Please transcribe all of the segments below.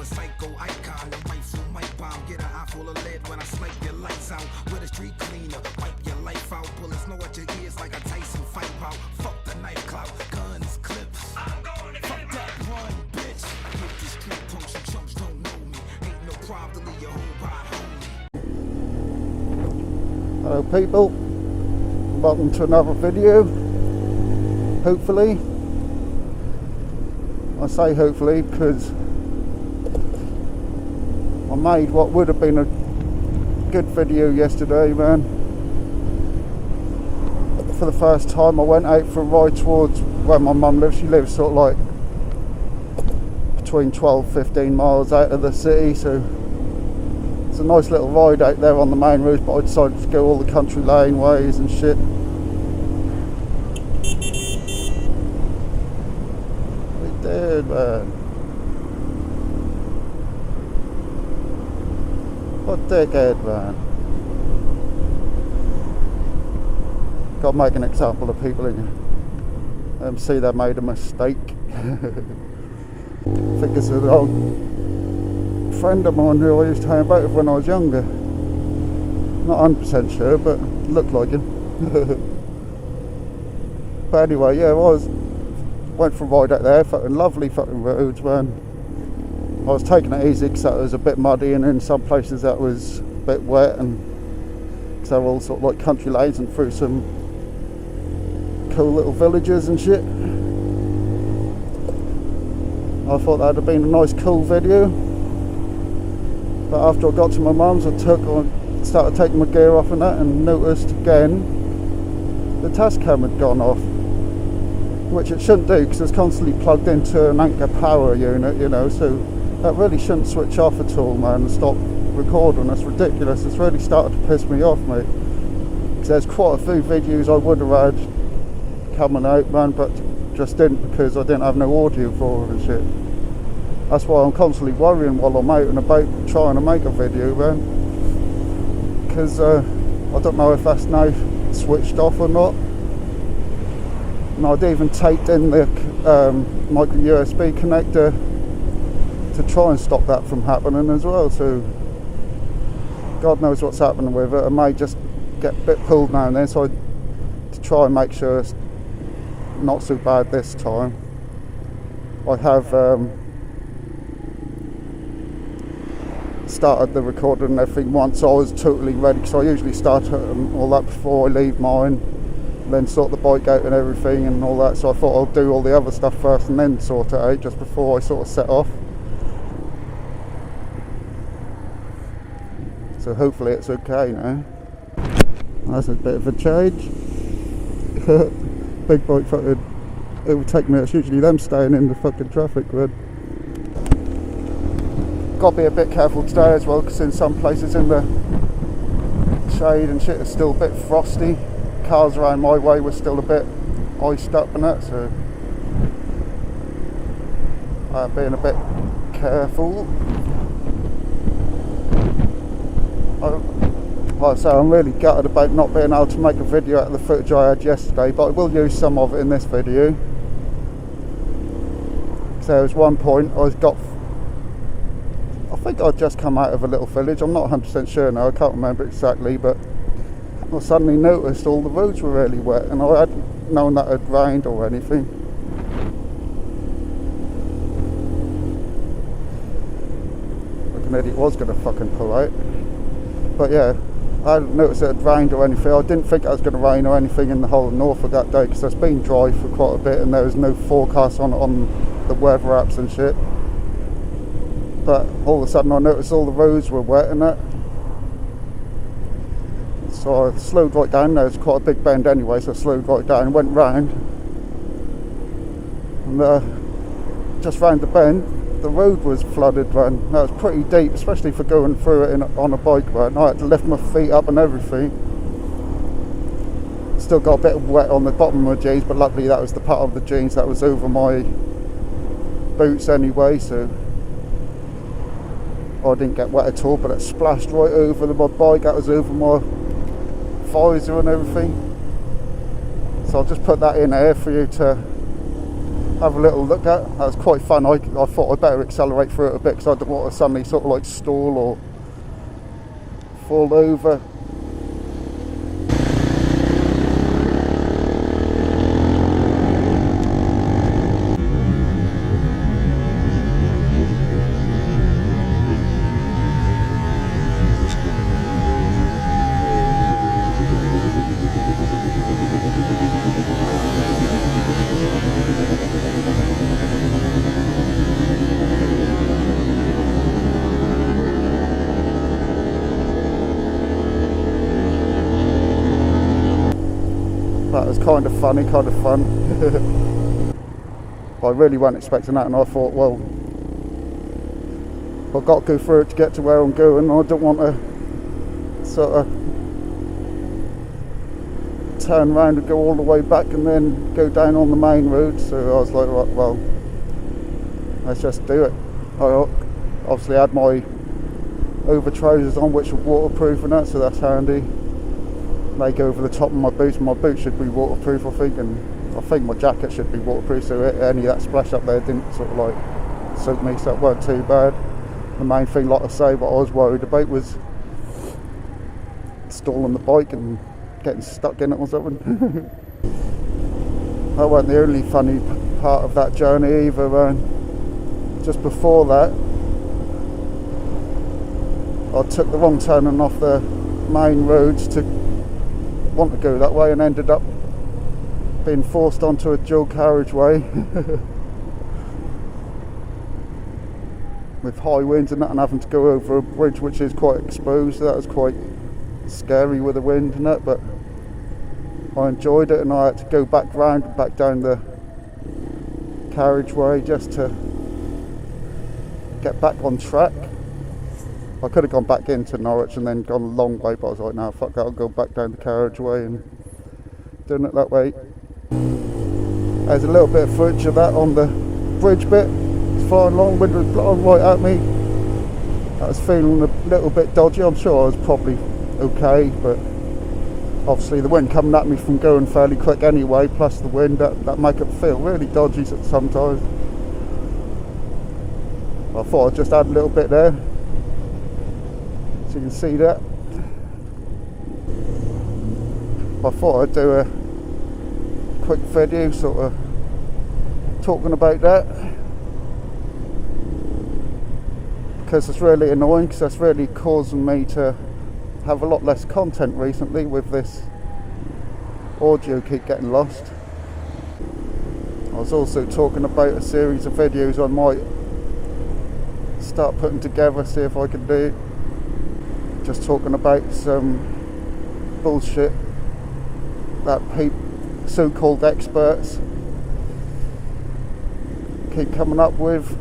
a psycho icon. The rifle might bomb, get an eye full of lead when I snipe your lights out. With a street cleaner, wipe your life out. Bullets know what your ears like a Tyson fight out. Fuck the knife clout, guns, clips. I'm going to fuck that one, bitch. I hit the street punks, you chumps don't know me. Ain't no problem to leave your whole ride homie. Hello people, welcome to another video. Hopefully, I say hopefully because I made what would have been a good video yesterday, man. For the first time I went out for a ride towards where my mum lives. She lives sort of like between 12-15 miles out of the city, so it's a nice little ride out there on the main road, but I decided to go all the country lane ways and shit. We did, man. What dickhead, man. Gotta make an example of people in you. See they made a mistake. I think it's an old friend of mine who I used to hang about with when I was younger. Not 100% sure, but looked like him. But anyway, yeah, went for a ride out there. Fucking lovely fucking roads, man. I was taking it easy because it was a bit muddy, and in some places that was a bit wet, and because they were all sort of like country lanes and through some cool little villages and shit. I thought that would have been a nice cool video, but after I got to my mum's I started taking my gear off and that, and noticed again the task cam had gone off, which it shouldn't do because it's constantly plugged into an anchor power unit, you know, so that really shouldn't switch off at all, man, and stop recording. It's ridiculous. It's really started to piss me off, mate, because there's quite a few videos I would have had coming out, man, but just didn't because I didn't have no audio for it and shit. That's why I'm constantly worrying while I'm out and about trying to make a video, man, because I don't know if that's now switched off or not. And I'd even taped in the micro USB connector to try and stop that from happening as well, so God knows what's happening with it. I may just get a bit pulled now and then, so to try and make sure it's not so bad this time. I have started the recording and everything once I was totally ready, because I usually start all that before I leave mine, then sort the bike out and everything and all that, so I thought I'll do all the other stuff first and then sort it out just before I sort of set off. So hopefully it's okay now. That's a bit of a change. Big bike fucking overtake me. It's usually them staying in the fucking traffic, man. Got to be a bit careful today as well, because in some places in the shade and shit it's still a bit frosty. Cars around my way were still a bit iced up and that, so I'm being a bit careful. Like I say, I'm really gutted about not being able to make a video out of the footage I had yesterday, but I will use some of it in this video. So there was one point I think I'd just come out of a little village. I'm not 100% sure now, I can't remember exactly, but I suddenly noticed all the roads were really wet, and I hadn't known that it had rained or anything. Like an idiot was going to fucking pull out. But yeah, I hadn't noticed it had rained or anything. I didn't think it was going to rain or anything in the whole of Norfolk that day, because it's been dry for quite a bit and there was no forecast on the weather apps and shit. But all of a sudden I noticed all the roads were wet and that. So I slowed right down. There's quite a big bend anyway, so I slowed right down and went round. And just round the bend, the road was flooded, man. That was pretty deep, especially for going through it on a bike, man. I had to lift my feet up and everything. Still got a bit of wet on the bottom of my jeans, but luckily that was the part of the jeans that was over my boots anyway, so I didn't get wet at all, but it splashed right over my bike. That was over my visor and everything. So I'll just put that in here for you to have a little look at. That was quite fun. I thought I'd better accelerate through it a bit because I didn't want to suddenly sort of like stall or fall over. That was kind of funny, kind of fun. I really wasn't expecting that, and I thought, well, I've got to go through it to get to where I'm going. I don't want to sort of turn around and go all the way back and then go down on the main road. So I was like, right, well, let's just do it. I obviously had my over trousers on, which were waterproof and that, so that's handy. They go over the top of my boots. My boots should be waterproof, I think, and I think my jacket should be waterproof, so any of that splash up there didn't sort of like soak me, so that weren't too bad. The main thing, like I say, what I was worried about was stalling the bike and getting stuck in it or something. That wasn't the only funny part of that journey either. Just before that, I took the wrong turning off the main roads to want to go that way and ended up being forced onto a dual carriageway with high winds and that, and having to go over a bridge which is quite exposed. That was quite scary with the wind and that, but I enjoyed it, and I had to go back round and back down the carriageway just to get back on track. I could have gone back into Norwich and then gone a long way, but I was like, no, fuck that, I'll go back down the carriageway and doing it that way. There's a little bit of footage of that on the bridge bit. It's flying along, wind was blowing right at me. I was feeling a little bit dodgy. I'm sure I was probably okay, but obviously the wind coming at me from going fairly quick anyway, plus the wind, that make it feel really dodgy sometimes. I thought I'd just add a little bit there. So you can see that. I thought I'd do a quick video sort of talking about that, because it's really annoying, because that's really causing me to have a lot less content recently with this audio keep getting lost. I was also talking about a series of videos I might start putting together, see if I can do, just talking about some bullshit that so-called experts keep coming up with.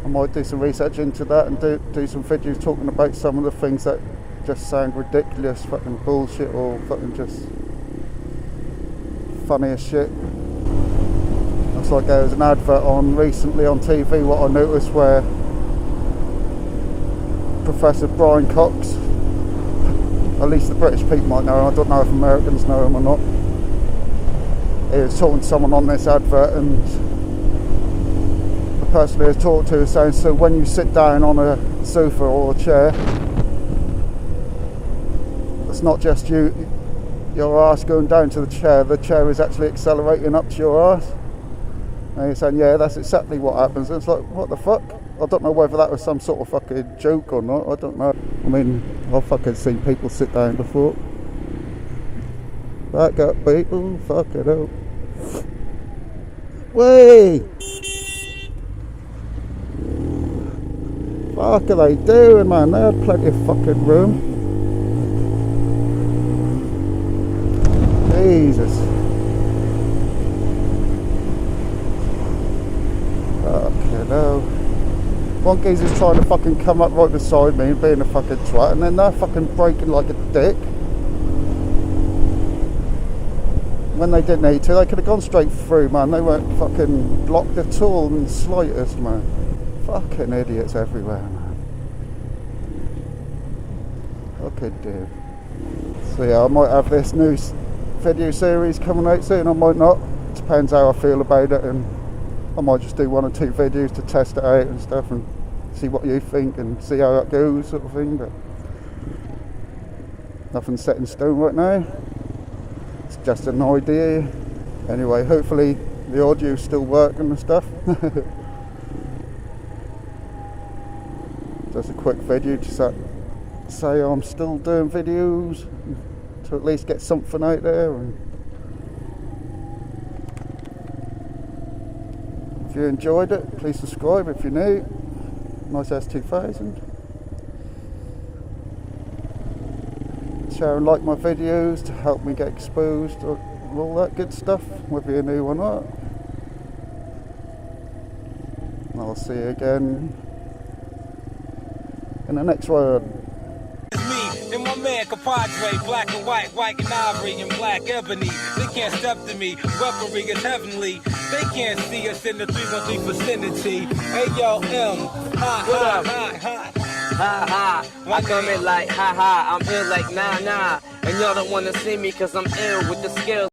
I might do some research into that and do some videos talking about some of the things that just sound ridiculous, fucking bullshit, or fucking just funny as shit. Looks like there was an advert on recently on TV, what I noticed, where Professor Brian Cox, at least the British people might know him, I don't know if Americans know him or not. He was talking to someone on this advert, and the person he was talking to was saying, so when you sit down on a sofa or a chair, it's not just your arse going down to the chair is actually accelerating up to your arse. And he's saying, yeah, that's exactly what happens. And it's like, what the fuck? I don't know whether that was some sort of fucking joke or not, I don't know. I mean, I've fucking seen people sit down before. Back up, people, fuck it up. Wait! Fuck are they doing, man? They had plenty of fucking room. Jesus. Fucking hell. One geezer's trying to fucking come up right beside me and being a fucking twat, and then they're fucking braking like a dick. When they didn't need to, they could have gone straight through, man. They weren't fucking blocked at all in the slightest, man. Fucking idiots everywhere, man. Fucking dude. So yeah, I might have this new video series coming out soon, I might not. depends how I feel about it, and I might just do 1 or 2 videos to test it out and stuff and see what you think and see how that goes, sort of thing. But nothing's set in stone right now. It's just an idea. Anyway, hopefully the audio's still working and stuff. Just a quick video to say I'm still doing videos, to at least get something out there. And if you enjoyed it, please subscribe if you're new. Nice S2000. Share and like my videos to help me get exposed to all that good stuff, whether you're new or not. And I'll see you again in the next one. It's me and my man compadre, black and white and ivory and black ebony. They can't step to me, weaponry is heavenly. They can't see us in the 313 vicinity. Hey yo, M, ha. I come in like ha, I'm ill like nah, and y'all don't wanna see me cause I'm ill with the skills.